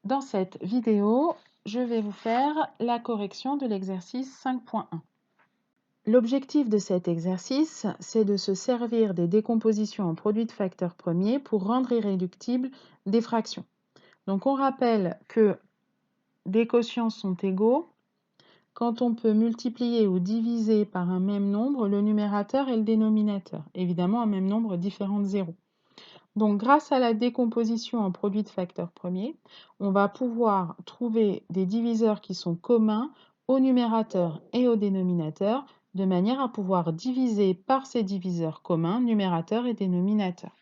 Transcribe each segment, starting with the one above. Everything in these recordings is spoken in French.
Dans cette vidéo, je vais vous faire la correction de l'exercice 5.1. L'objectif de cet exercice, c'est de se servir des décompositions en produits de facteurs premiers pour rendre irréductibles des fractions. Donc on rappelle que des quotients sont égaux quand on peut multiplier ou diviser par un même nombre le numérateur et le dénominateur. Évidemment, un même nombre différent de 0. Donc, grâce à la décomposition en produits de facteurs premiers, on va pouvoir trouver des diviseurs qui sont communs au numérateur et au dénominateur, de manière à pouvoir diviser par ces diviseurs communs, numérateur et dénominateur.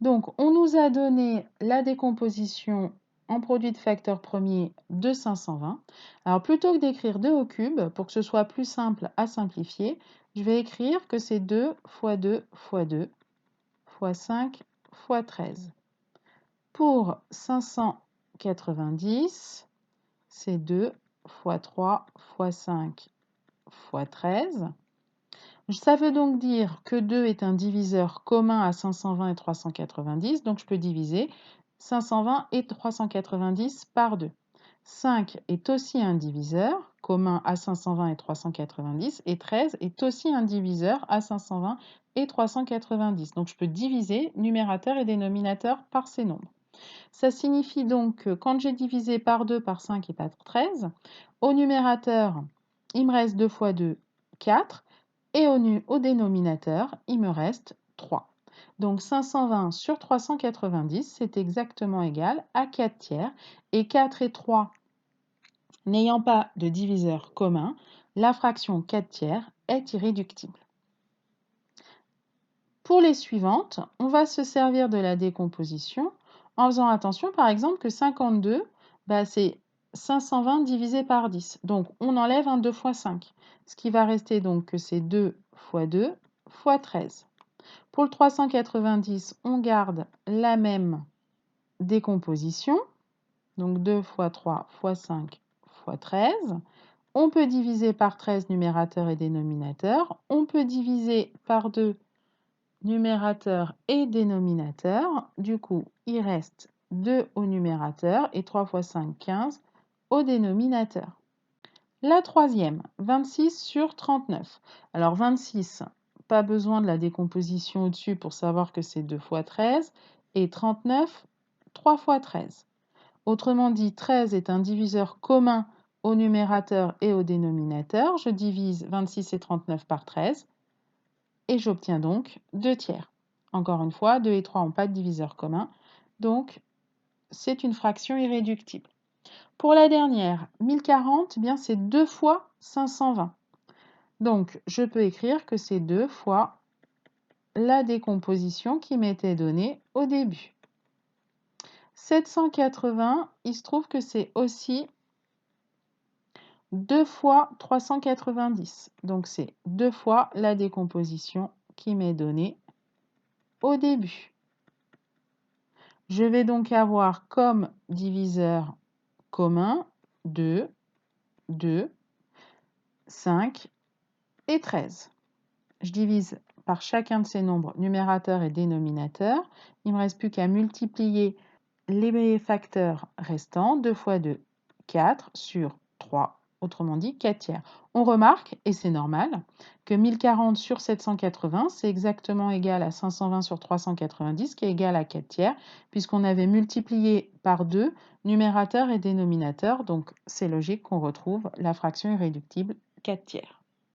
Donc, on nous a donné la décomposition en produits de facteurs premiers de 520. Alors, plutôt que d'écrire 2 au cube, pour que ce soit plus simple à simplifier, je vais écrire que c'est 2 fois 2 fois 2 fois 5 fois 13. Pour 590, c'est 2 fois 3 fois 5 fois 13. Ça veut donc dire que 2 est un diviseur commun à 520 et 390, donc je peux diviser 520 et 390 par 2. 5 est aussi un diviseur commun à 520 et 390, et 13 est aussi un diviseur à 520 et 390. Donc je peux diviser numérateur et dénominateur par ces nombres. Ça signifie donc que quand j'ai divisé par 2, par 5 et par 13, au numérateur, il me reste 2 fois 2, 4, et au dénominateur, il me reste 3. Donc 520 sur 390, c'est exactement égal à 4 tiers, et 4 et 3 n'ayant pas de diviseur commun, la fraction 4 tiers est irréductible. Pour les suivantes, on va se servir de la décomposition en faisant attention, par exemple, que 52, c'est 520 divisé par 10. Donc, on enlève un 2 fois 5. Ce qui va rester donc que c'est 2 fois 2 fois 13. Pour le 390, on garde la même décomposition. Donc, 2 fois 3 fois 5 fois 13. On peut diviser par 13 numérateur et dénominateur. On peut diviser par 2 numérateur et dénominateur. Du coup, il reste 2 au numérateur et 3 fois 5, 15 au dénominateur. La troisième, 26 sur 39. Alors 26, pas besoin de la décomposition au-dessus pour savoir que c'est 2 fois 13. Et 39, 3 fois 13. Autrement dit, 13 est un diviseur commun au numérateur et au dénominateur. Je divise 26 et 39 par 13. Et j'obtiens donc 2 tiers. Encore une fois, 2 et 3 n'ont pas de diviseur commun, donc c'est une fraction irréductible. Pour la dernière, 1040, c'est 2 fois 520. Donc, je peux écrire que c'est 2 fois la décomposition qui m'était donnée au début. 780, il se trouve que c'est aussi 2 fois 390. Donc, c'est 2 fois la décomposition qui m'est donnée au début. Je vais donc avoir comme diviseur commun 2, 2, 5 et 13. Je divise par chacun de ces nombres, numérateur et dénominateur. Il ne me reste plus qu'à multiplier les facteurs restants. 2 fois 2, 4 sur 3. Autrement dit, 4 tiers. On remarque, et c'est normal, que 1040 sur 780, c'est exactement égal à 520 sur 390, qui est égal à 4 tiers, puisqu'on avait multiplié par 2 numérateur et dénominateur. Donc, c'est logique qu'on retrouve la fraction irréductible 4 tiers.